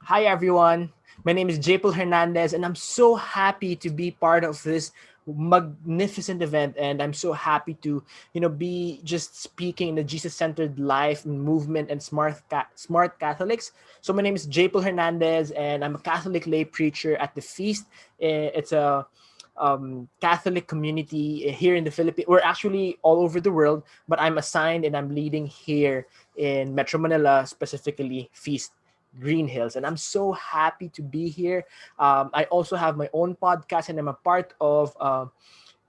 Hi everyone. My name is Japel Hernandez and I'm so happy to be part of this magnificent event, and I'm so happy to be just speaking in the Jesus-centered life movement and smart Catholics. So my name is Japel Hernandez and I'm a Catholic lay preacher at the Feast. It's a Catholic community here in the Philippines. We're actually all over the world, but I'm assigned and I'm leading here in Metro Manila, specifically Feast Green Hills. And I'm so happy to be here. I also have my own podcast, and I'm a part of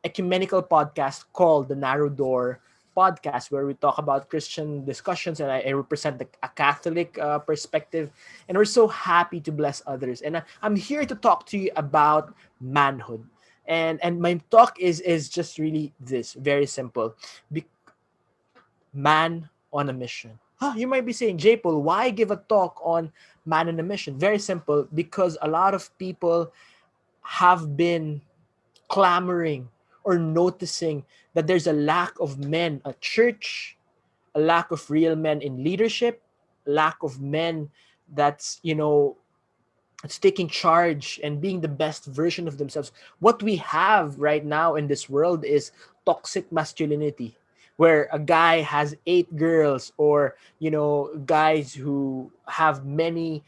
ecumenical podcast called The Narrow Door podcast, where we talk about Christian discussions, and I represent a Catholic perspective. And we're so happy to bless others. And I'm here to talk to you about manhood. And my talk is just really this very simple. Be- Man on a mission. Huh, you might be saying, Japel, why give a talk on man on a mission? Very simple, because a lot of people have been clamoring or noticing that there's a lack of men at church, a lack of real men in leadership, lack of men that's, it's taking charge and being the best version of themselves. What we have right now in this world is toxic masculinity, where a guy has eight girls, or guys who have many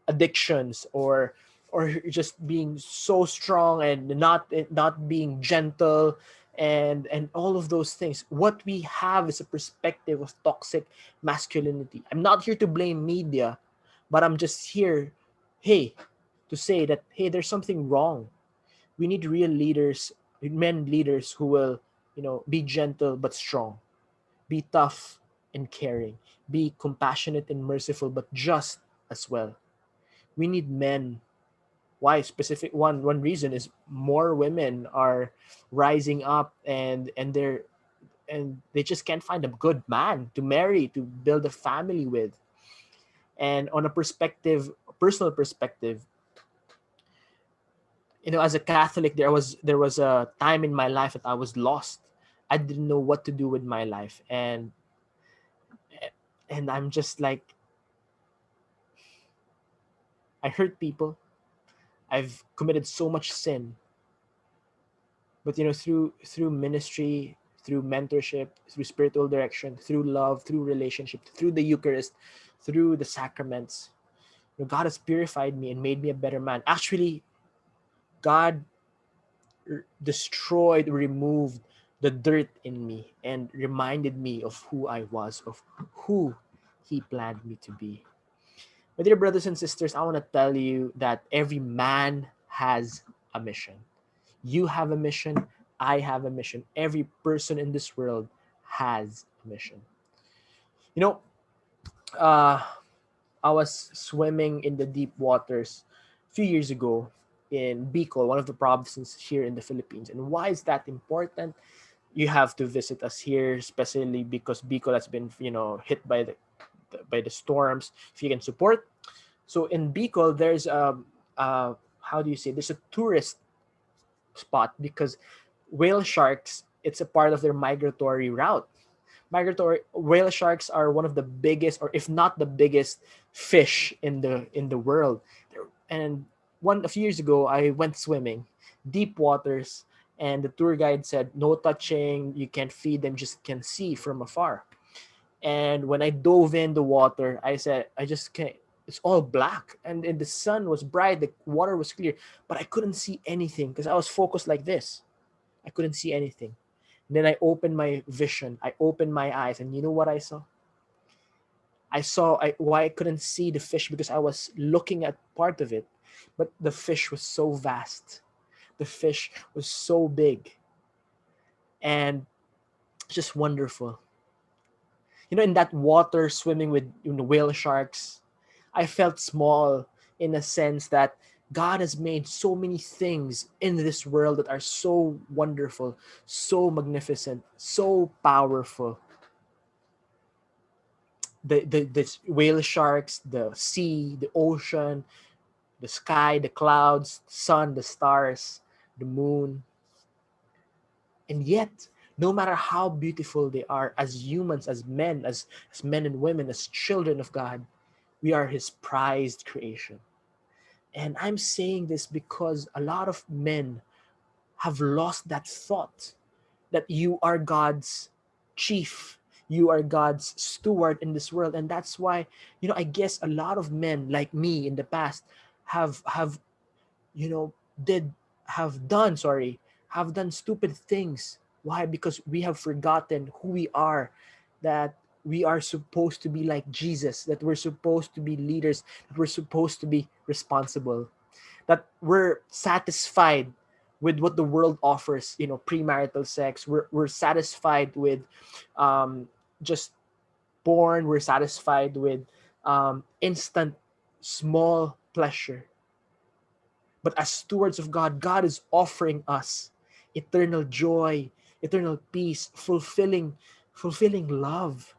addictions, or just being so strong and not being gentle, and all of those things. What we have is a perspective of toxic masculinity. I'm not here to blame media, but I'm just here, hey, to say that, hey, there's something wrong. We need real leaders, men leaders who will, be gentle but strong, be tough and caring, be compassionate and merciful but just as well. We need men. Why? Specific one reason is more women are rising up, and they just can't find a good man to marry, to build a family with. And on a personal perspective, as a Catholic, there was a time in my life that I was lost. I didn't know what to do with my life, and I'm just like, I hurt people. I've committed so much sin, but through ministry, through mentorship, through spiritual direction, through love, through relationship, through the Eucharist, through the sacraments, God has purified me and made me a better man. Actually, God destroyed, removed the dirt in me and reminded me of who I was, of who He planned me to be. My dear brothers and sisters, I want to tell you that every man has a mission. You have a mission. I have a mission. Every person in this world has a mission. You know, uh, I was swimming in the deep waters a few years ago in Bicol, one of the provinces here in the Philippines. And why is that important? You have to visit us here, especially because Bicol has been, hit by the storms. If you can support, so in Bicol, there's how do you say? There's a tourist spot because whale sharks. It's a part of their migratory route. Migratory whale sharks are one of the biggest, or if not the biggest, fish in the world. And a few years ago, I went swimming, deep waters, and the tour guide said no touching. You can't feed them; just can see from afar. And when I dove in the water, I said, I just can't. It's all black, and the sun was bright. The water was clear, but I couldn't see anything because I was focused like this. I couldn't see anything. And then I opened my vision. I opened my eyes, and you know what I saw? Why I couldn't see the fish because I was looking at part of it, but the fish was so vast. The fish was so big and just wonderful. In that water swimming with whale sharks, I felt small in a sense that God has made so many things in this world that are so wonderful, so magnificent, so powerful. The whale sharks, the sea, the ocean, the sky, the clouds, the sun, the stars, the moon. And yet, no matter how beautiful they are, as humans, as men and women, as children of God, We are His prized creation. And I'm saying this because a lot of men have lost that thought that you are God's chief, you are God's steward in this world. And that's why, I guess a lot of men like me in the past have you know did have done sorry have done stupid things. Why? Because we have forgotten who we are, that we are supposed to be like Jesus, that we're supposed to be leaders, that we're supposed to be responsible, that we're satisfied with what the world offers, premarital sex. We're satisfied with um, just porn. We're satisfied with instant small pleasure. But as stewards of God, God is offering us eternal joy, eternal peace, fulfilling love.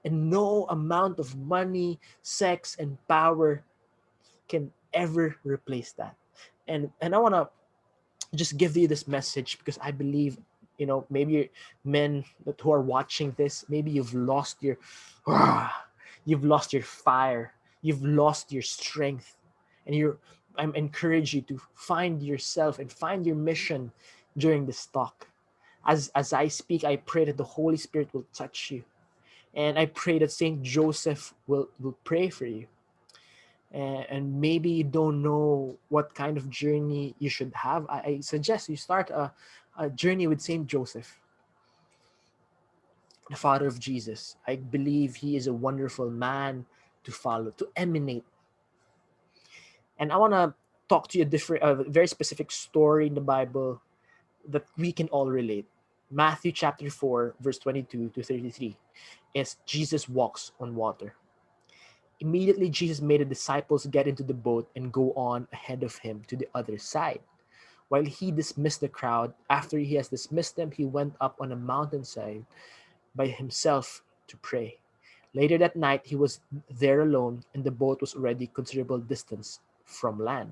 And no amount of money, sex, and power can ever replace that. And I want to just give you this message because I believe, maybe men who are watching this, maybe you've lost your fire, you've lost your strength, and I'm encourage you to find yourself and find your mission during this talk. As I speak, I pray that the Holy Spirit will touch you, and I pray that Saint Joseph will pray for you. And maybe you don't know what kind of journey you should have. I suggest you start a journey with Saint Joseph, the father of Jesus. I believe he is a wonderful man to follow, to emanate. And I want to talk to you a very specific story in the Bible that we can all relate. Matthew chapter 4, verse 22 to 33 is Jesus walks on water. Immediately, Jesus made the disciples get into the boat and go on ahead of him to the other side. While he dismissed the crowd, after he has dismissed them, he went up on a mountainside by himself to pray. Later that night, he was there alone, and the boat was already considerable distance from land,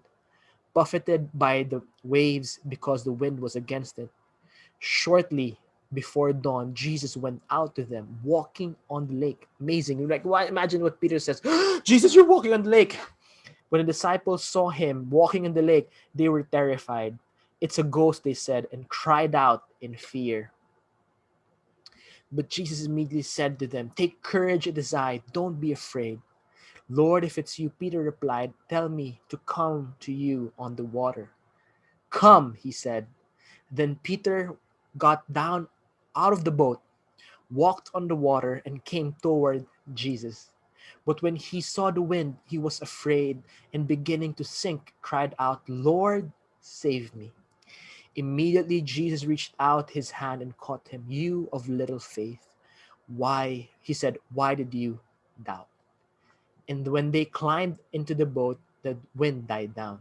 buffeted by the waves because the wind was against it. Shortly before dawn, Jesus went out to them, walking on the lake. Amazing. Like, why? Imagine what Peter says, Jesus, you're walking on the lake. When the disciples saw him walking in the lake, they were terrified. It's a ghost, they said, and cried out in fear. But Jesus immediately said to them, take courage, it is I. Don't be afraid. Lord, if it's you, Peter replied, tell me to come to you on the water. Come, he said. Then Peter got down out of the boat, walked on the water, and came toward Jesus. But when he saw the wind, he was afraid and beginning to sink, cried out, Lord, save me. Immediately Jesus reached out his hand and caught him. You of little faith, why, he said, why did you doubt? And when they climbed into the boat, the wind died down.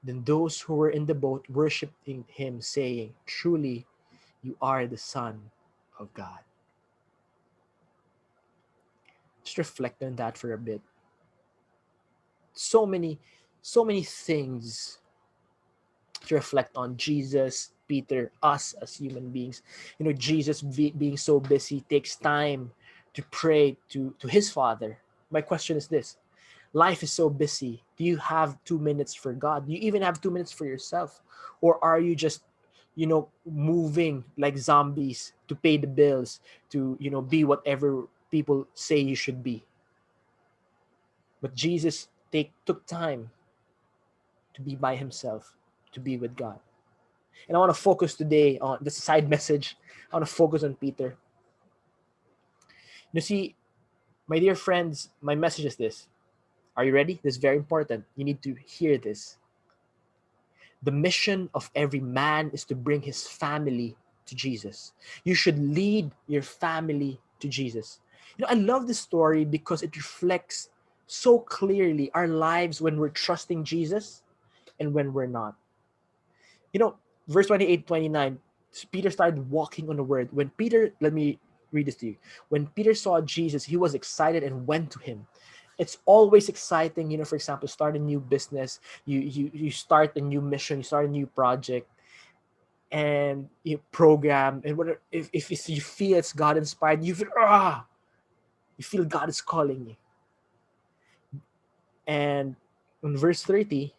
Then those who were in the boat worshipped him, saying, truly, you are the Son of God. Just reflect on that for a bit. So many, so many things to reflect on. Jesus, Peter, us as human beings. Jesus being so busy takes time to pray to his Father. My question is this: life is so busy. Do you have 2 minutes for God? Do you even have 2 minutes for yourself? Or are you just, moving like zombies to pay the bills, to, be whatever people say you should be? But Jesus took time to be by himself, to be with God. And I want to focus today on this side message. I want to focus on Peter. You see, my dear friends, my message is this. Are you ready? This is very important. You need to hear this. The mission of every man is to bring his family to Jesus. You should lead your family to Jesus. I love this story because it reflects so clearly our lives when we're trusting Jesus and when we're not. Verse 28, 29, Peter started walking on the word. Let me read this to you. When Peter saw Jesus, he was excited and went to him. It's always exciting, for example, start a new business, you start a new mission, you start a new project, and you program, and whatever. If you feel it's God inspired, you feel God is calling you. And in verse 30,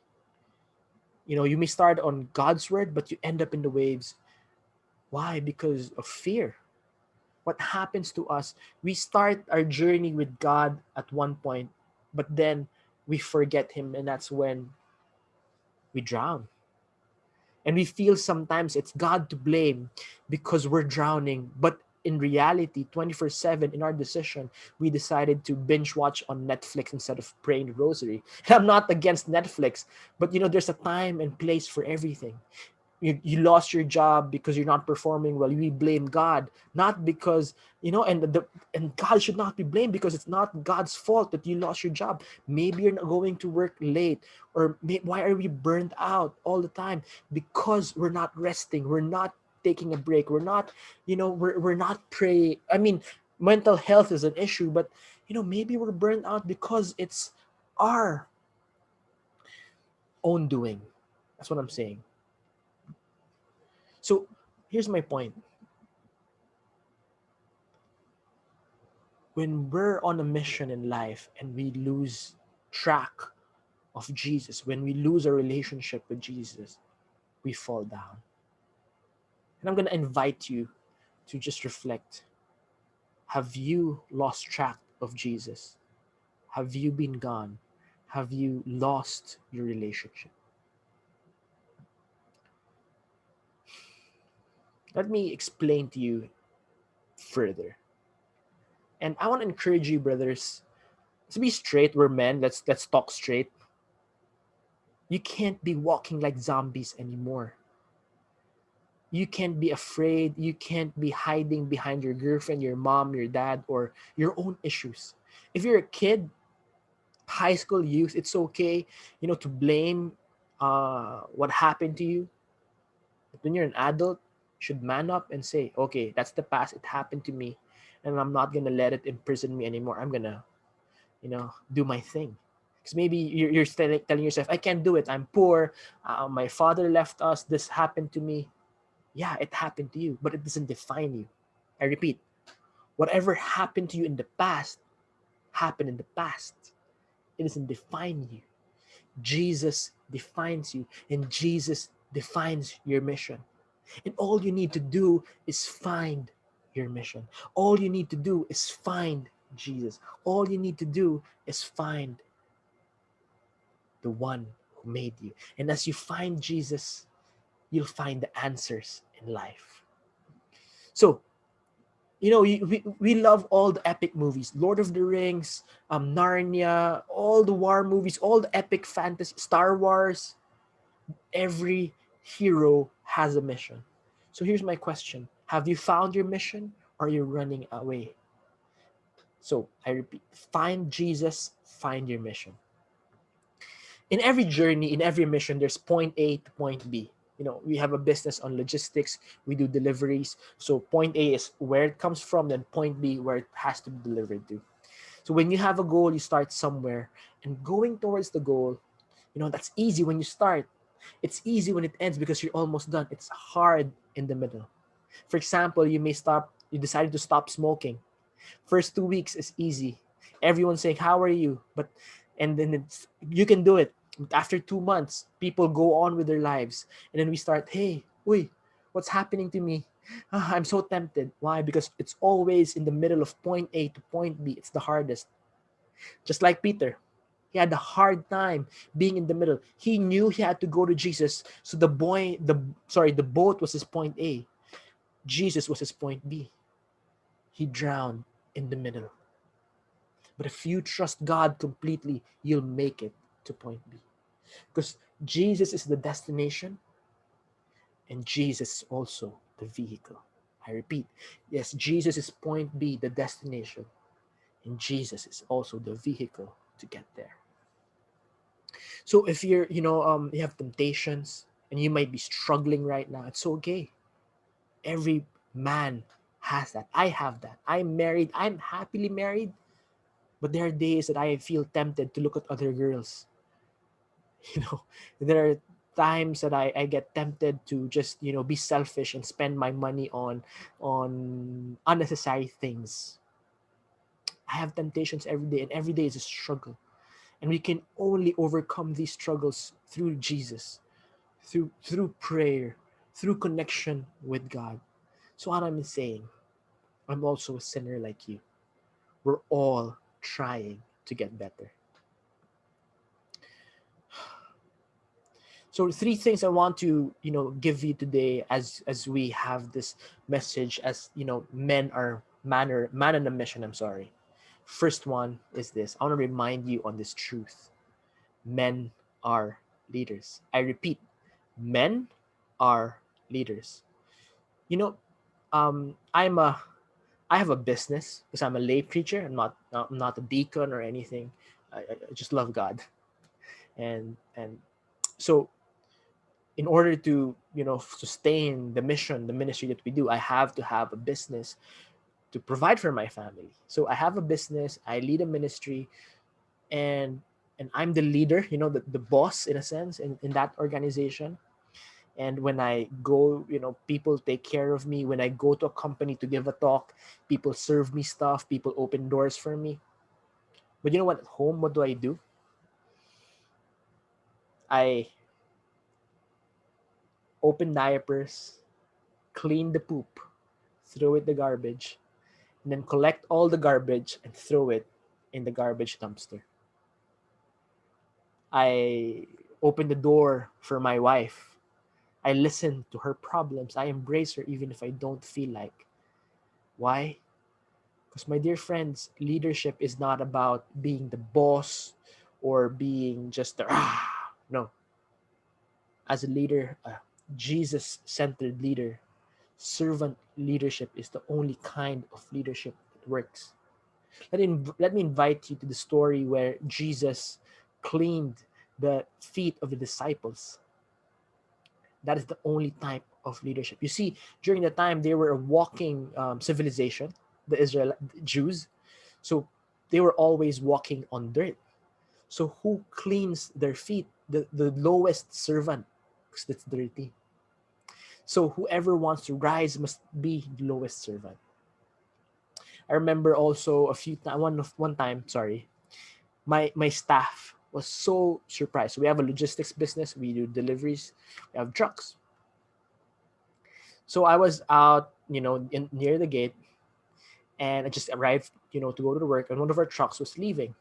you may start on God's word, but you end up in the waves. Why? Because of fear. What happens to us? We start our journey with God at one point, but then we forget Him, and that's when we drown. And we feel sometimes it's God to blame because we're drowning. But in reality, 24/7 in our decision, we decided to binge watch on Netflix instead of praying the rosary. And I'm not against Netflix, but there's a time and place for everything. You lost your job because you're not performing well. We blame God, not because and God should not be blamed because it's not God's fault that you lost your job. Maybe you're not going to work late, or why are we burned out all the time? Because we're not resting, we're not taking a break, we're not we're not praying. I mean, mental health is an issue, but maybe we're burned out because it's our own doing. That's what I'm saying. So here's my point. When we're on a mission in life and we lose track of Jesus, when we lose our relationship with Jesus, we fall down. And I'm going to invite you to just reflect. Have you lost track of Jesus? Have you been gone? Have you lost your relationship? Let me explain to you further. And I want to encourage you, brothers, to be straight. We're men. Let's talk straight. You can't be walking like zombies anymore. You can't be afraid. You can't be hiding behind your girlfriend, your mom, your dad, or your own issues. If you're a kid, high school youth, it's okay, to blame what happened to you. But when you're an adult, you should man up and say, okay, that's the past. It happened to me, and I'm not gonna let it imprison me anymore. I'm gonna, do my thing. Because maybe you're telling yourself, I can't do it. I'm poor. My father left us. This happened to me. Yeah, it happened to you, but it doesn't define you. I repeat, whatever happened to you in the past happened in the past. It doesn't define you. Jesus defines you, and Jesus defines your mission. And all you need to do is find your mission. All you need to do is find Jesus. All you need to do is find the one who made you. And as you find Jesus, you'll find the answers in life. So, we love all the epic movies, Lord of the Rings, Narnia, all the war movies, all the epic fantasy, Star Wars. Every hero has a mission. So here's my question. Have you found your mission, or are you running away? So I repeat, find Jesus, find your mission. In every journey, in every mission, there's point A to point B. We have a business on logistics, we do deliveries. So point A is where it comes from, then point B where it has to be delivered to. So when you have a goal, you start somewhere, and going towards the goal, that's easy when you start. It's easy when it ends because you're almost done. It's hard in the middle. For example, you decided to stop smoking. First 2 weeks is easy. Everyone's saying, how are you? And then you can do it. After 2 months, people go on with their lives. And then we start, hey, uy, what's happening to me? I'm so tempted. Why? Because it's always in the middle of point A to point B. It's the hardest. Just like Peter. He had a hard time being in the middle. He knew he had to go to Jesus. So the boat was his point A. Jesus was his point B. He drowned in the middle. But if you trust God completely, you'll make it to point B. Because Jesus is the destination, and Jesus is also the vehicle. I repeat, yes, Jesus is point B, the destination, and Jesus is also the vehicle to get there. So if you have temptations and you might be struggling right now, it's okay. Every man has that. I have that. I'm married. I'm happily married. But there are days that I feel tempted to look at other girls. You know, there are times that I get tempted to just, be selfish and spend my money on unnecessary things. I have temptations every day, and every day is a struggle. And we can only overcome these struggles through Jesus, through prayer, through connection with God. So what I'm saying, I'm also a sinner like you. We're all trying to get better. So three things I want to, give you today as we have this message, as men are man on a mission, I'm sorry. First one is this. I want to remind you on this truth. Men are leaders. I repeat, men are leaders. You know, I have a business because I'm a lay preacher. I'm not a deacon or anything. I just love God. And so in order to sustain the mission, the ministry that we do, I have to have a business to provide for my family. So I have a business, I lead a ministry, and I'm the leader, the boss in a sense in that organization. And when I go, people take care of me. When I go to a company to give a talk, people serve me stuff, people open doors for me. But you know what, at home, what do? I open diapers, clean the poop, throw it the garbage, and then collect all the garbage and throw it in the garbage dumpster. I open the door for my wife. I listen to her problems. I embrace her even if I don't feel like. Why? Because, my dear friends, leadership is not about being the boss or being just the, no. As a leader, a Jesus centered leader, servant leadership is the only kind of leadership that works. Let me invite you to the story where Jesus cleaned the feet of the disciples. That is the only type of leadership. You see, during the time they were a walking civilization, the Israel Jews. So they were always walking on dirt. So who cleans their feet? The lowest servant, because that's dirty. So whoever wants to rise must be the lowest servant. I remember also a few times, one time, sorry, my staff was so surprised. So we have a logistics business. We do deliveries. We have trucks. So I was out, near the gate, and I just arrived, to go to work, and one of our trucks was leaving,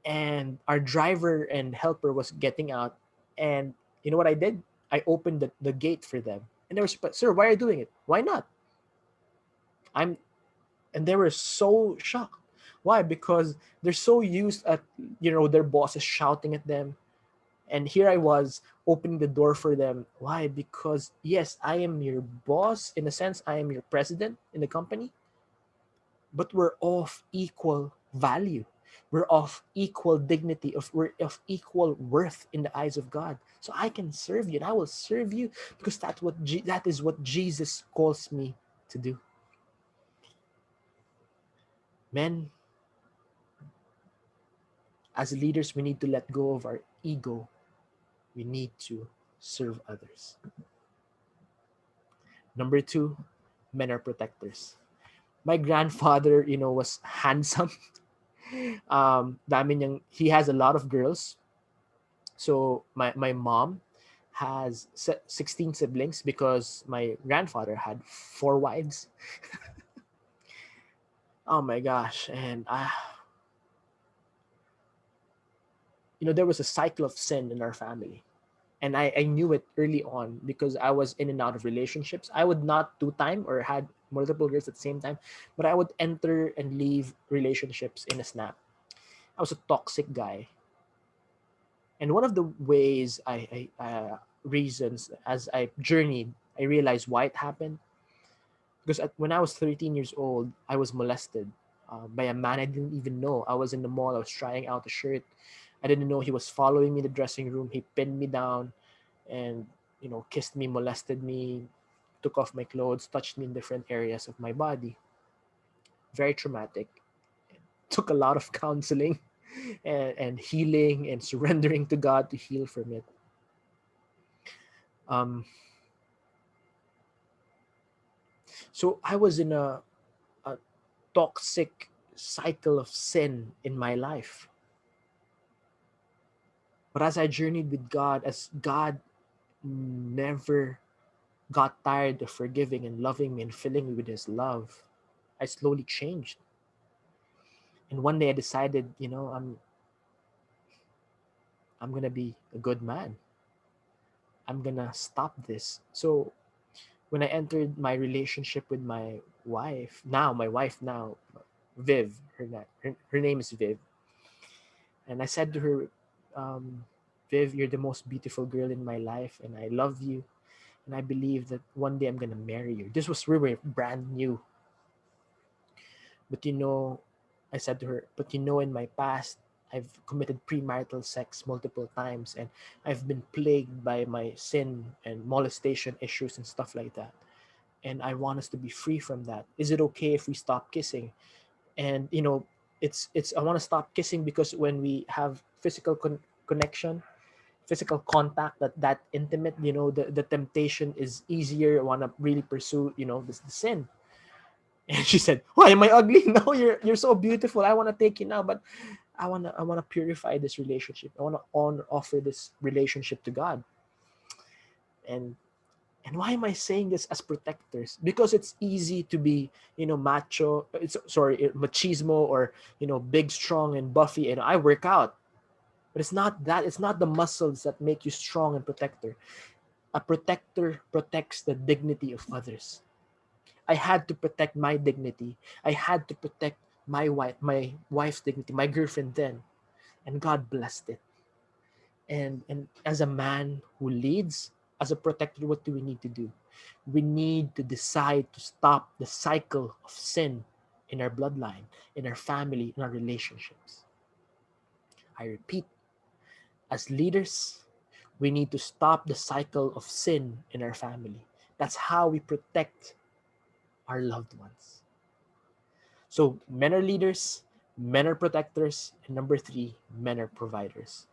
and our driver and helper was getting out, and you know what I did? I opened the gate for them, and they were, sir, why are you doing it? Why not? I'm, and they were so shocked. Why? Because they're so used at, their bosses shouting at them. And here I was opening the door for them. Why? Because yes, I am your boss. In a sense, I am your president in the company, but we're of equal value. We're of equal dignity, we're of equal worth in the eyes of God. So I can serve you, and I will serve you because that is what Jesus calls me to do. Men, as leaders, we need to let go of our ego. We need to serve others. Number two, men are protectors. My grandfather, was handsome. He has a lot of girls. So my mom has 16 siblings because my grandfather had four wives. Oh my gosh. And there was a cycle of sin in our family. And I knew it early on because I was in and out of relationships. I would not do time or had multiple girls at the same time, but I would enter and leave relationships in a snap. I was a toxic guy. And one of the ways reasons as I journeyed, I realized why it happened. Because when I was 13 years old, I was molested by a man I didn't even know. I was in the mall, I was trying out a shirt. I didn't know he was following me in the dressing room. He pinned me down and, kissed me, molested me, took off my clothes, touched me in different areas of my body. Very traumatic. Took a lot of counseling and healing and surrendering to God to heal from it. Um, so I was in a toxic cycle of sin in my life. But as I journeyed with God, as God never got tired of forgiving and loving me and filling me with His love, I slowly changed. And one day I decided, I'm gonna be a good man. I'm gonna stop this. So when I entered my relationship with my wife now, Viv, her name is Viv, and I said to her, Viv, you're the most beautiful girl in my life, and I love you, and I believe that one day I'm gonna marry you. This was really brand new, but I said to her, but in my past, I've committed premarital sex multiple times, and I've been plagued by my sin and molestation issues and stuff like that. And I want us to be free from that. Is it okay if we stop kissing? And it's I want to stop kissing because when we have physical connection, physical contact, that intimate, the temptation is easier. I want to really pursue, the sin. And she said, why am I ugly? No, you're so beautiful. I want to take you now, but I want to purify this relationship. I want to offer this relationship to God. And and why am I saying this as protectors? Because it's easy to be, macho. It's sorry, machismo, or big, strong, and buffy. And I work out, but it's not that. It's not the muscles that make you strong and protector. A protector protects the dignity of others. I had to protect my dignity. I had to protect my wife's dignity, my girlfriend then, and God blessed it. And as a man who leads, as a protector, what do we need to do? We need to decide to stop the cycle of sin in our bloodline, in our family, in our relationships. I repeat, as leaders, we need to stop the cycle of sin in our family. That's how we protect our loved ones. So men are leaders, men are protectors, and number three, men are providers.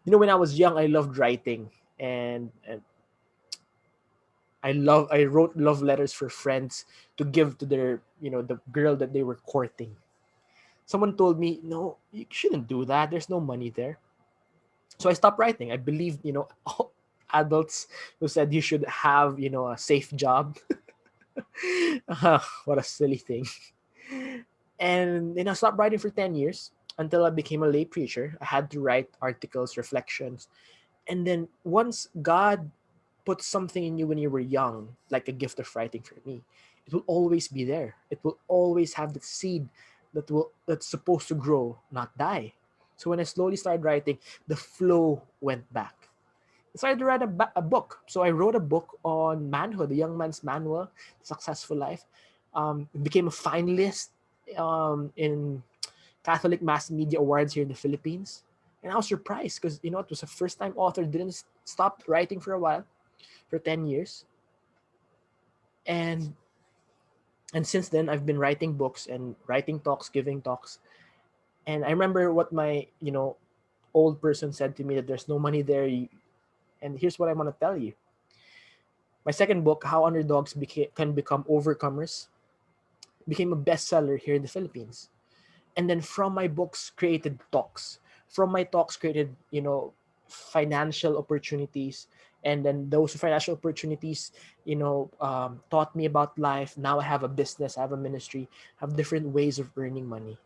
When I was young, I loved writing, and I wrote love letters for friends to give to their, the girl that they were courting. Someone told me, no, you shouldn't do that. There's no money there. So I stopped writing. I believed, adults who said you should have, a safe job. What a silly thing. And I stopped writing for 10 years until I became a lay preacher. I had to write articles, reflections. And then once God put something in you when you were young, like a gift of writing for me, it will always be there. It will always have the seed that's supposed to grow, not die. So when I slowly started writing, the flow went back. I started to write a book. So I wrote a book on manhood, the young man's manual, successful life. It became a finalist in Catholic Mass Media Awards here in the Philippines. And I was surprised because, it was a first time author, didn't stop writing for a while, for 10 years. And since then, I've been writing books and writing talks, giving talks. And I remember what my, old person said to me, that there's no money there. And here's what I want to tell you. My second book, How Underdogs Can Become Overcomers, became a bestseller here in the Philippines. And then from my books created talks. From my talks created, financial opportunities. And then those financial opportunities, taught me about life. Now I have a business, I have a ministry, I have different ways of earning money.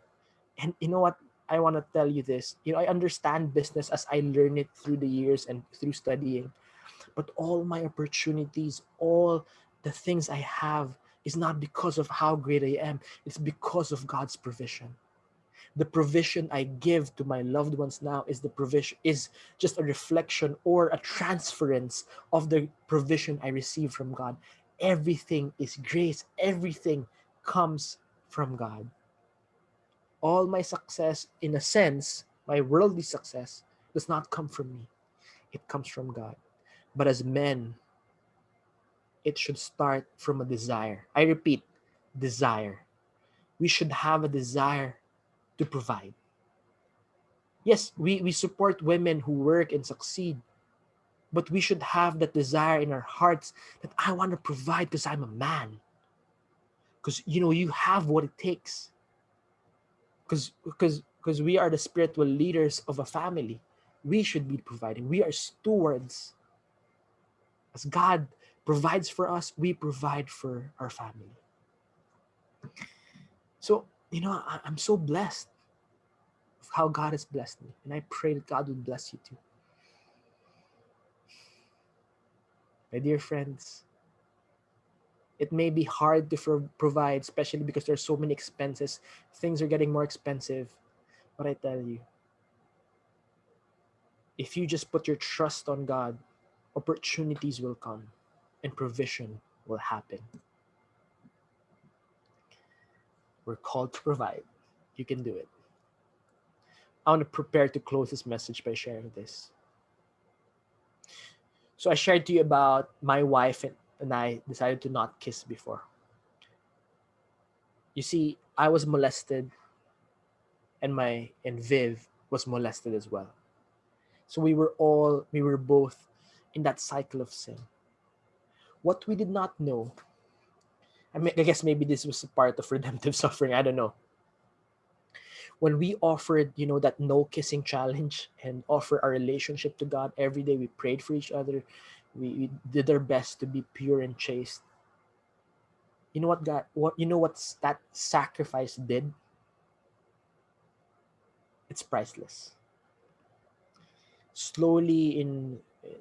And you know what? I want to tell you this. I understand business as I learn it through the years and through studying. But all my opportunities, all the things I have is not because of how great I am. It's because of God's provision. The provision I give to my loved ones now is just a reflection or a transference of the provision I receive from God. Everything is grace. Everything comes from God. All my success, in a sense, my worldly success, does not come from me. It comes from God. But as men, it should start from a desire. I repeat, desire. We should have a desire to provide. Yes, we support women who work and succeed, but we should have that desire in our hearts that I want to provide because I'm a man. Because you have what it takes. Because we are the spiritual leaders of a family. We should be providing. We are stewards. As God provides for us, we provide for our family. So, I'm so blessed of how God has blessed me. And I pray that God will bless you too. My dear friends, it may be hard to provide, especially because there's so many expenses. Things are getting more expensive. But I tell you, if you just put your trust on God, opportunities will come and provision will happen. We're called to provide. You can do it. I want to prepare to close this message by sharing this. So I shared to you about my wife and I decided to not kiss before. You see, I was molested and Viv was molested as well. So we were both in that cycle of sin. What we did not know, I guess maybe this was a part of redemptive suffering, I don't know. When we offered, that no kissing challenge and offer our relationship to God every day, we prayed for each other. We did our best to be pure and chaste. You know what God, what that sacrifice did? It's priceless. Slowly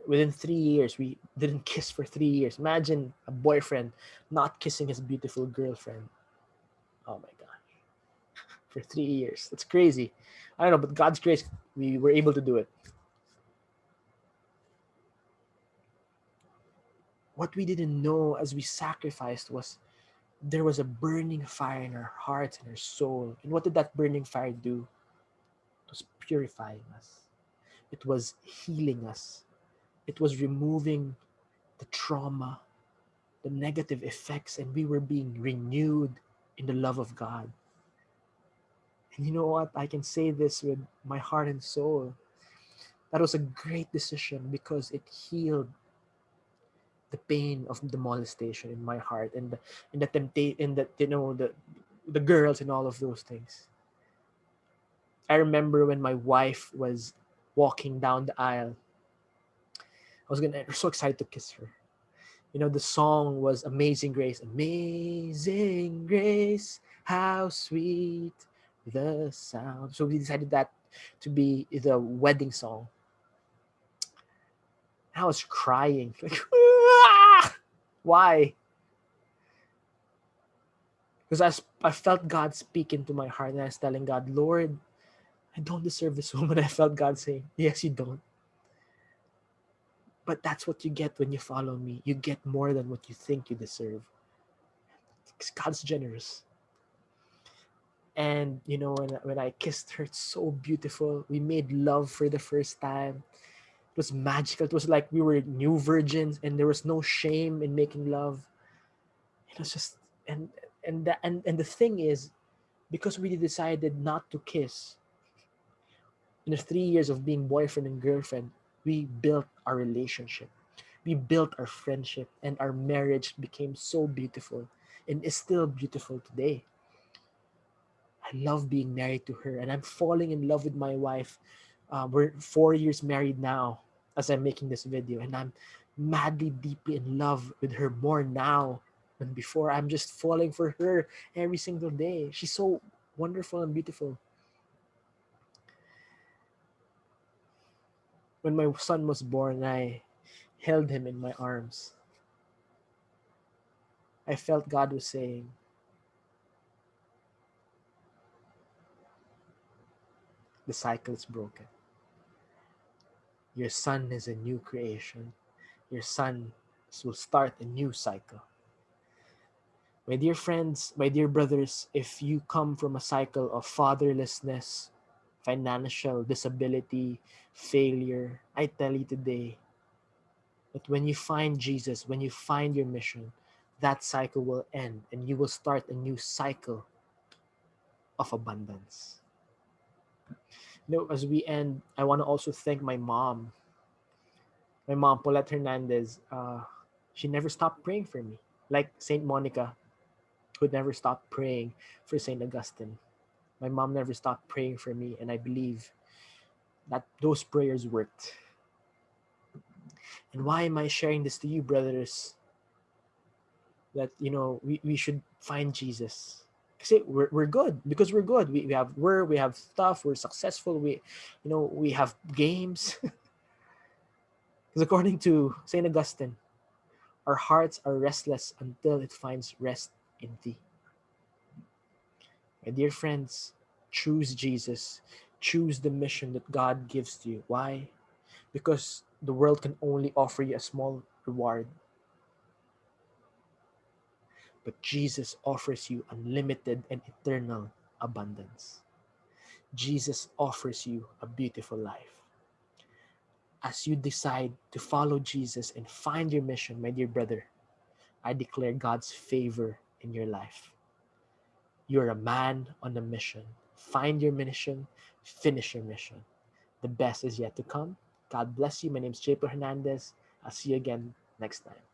within 3 years, we didn't kiss for 3 years. Imagine a boyfriend not kissing his beautiful girlfriend. Oh my God. For 3 years. That's crazy. I don't know, but God's grace, we were able to do it. What we didn't know as we sacrificed was there was a burning fire in our hearts and our soul. And what did that burning fire do? It was purifying us. It was healing us. It was removing the trauma, the negative effects, and we were being renewed in the love of God. And you know what? I can say this with my heart and soul. That was a great decision because it healed the pain of the molestation in my heart and the temptation and the girls and all of those things. I remember when my wife was walking down the aisle, I was so excited to kiss her. The song was Amazing Grace. Amazing Grace, how sweet the sound. So we decided that to be the wedding song. I was crying. Like, why? Because I felt God speak into my heart and I was telling God, Lord, I don't deserve this woman. I felt God saying, yes, you don't. But that's what you get when you follow me. You get more than what you think you deserve. Because God's generous. And when I kissed her, it's so beautiful. We made love for the first time. It was magical. It was like we were new virgins and there was no shame in making love. It was just and the thing is, because we decided not to kiss, in the 3 years of being boyfriend and girlfriend, we built our relationship. We built our friendship and our marriage became so beautiful and is still beautiful today. I love being married to her and I'm falling in love with my wife. We're 4 years married now as I'm making this video and I'm madly, deeply in love with her more now than before. I'm just falling for her every single day. She's so wonderful and beautiful. When my son was born, I held him in my arms. I felt God was saying, the cycle is broken. Your son is a new creation. Your son will start a new cycle. My dear friends, my dear brothers, if you come from a cycle of fatherlessness, financial disability, failure, I tell you today that when you find Jesus, when you find your mission, that cycle will end and you will start a new cycle of abundance. As we end, I want to also thank my mom. My mom, Paulette Hernandez, she never stopped praying for me. Like Saint Monica, who never stopped praying for Saint Augustine. My mom never stopped praying for me, and I believe that those prayers worked. And why am I sharing this to you, brothers? That we should find Jesus. Kasi we're good because we're good. We have work, we have stuff, we're successful, we have games. Because according to Saint Augustine, our hearts are restless until it finds rest in thee. My dear friends, choose Jesus. Choose the mission that God gives to you. Why? Because the world can only offer you a small reward, but Jesus offers you unlimited and eternal abundance. Jesus offers you a beautiful life. As you decide to follow Jesus and find your mission, my dear brother, I declare God's favor in your life. You're a man on a mission. Find your mission, finish your mission. The best is yet to come. God bless you. My name is Japo Hernandez. I'll see you again next time.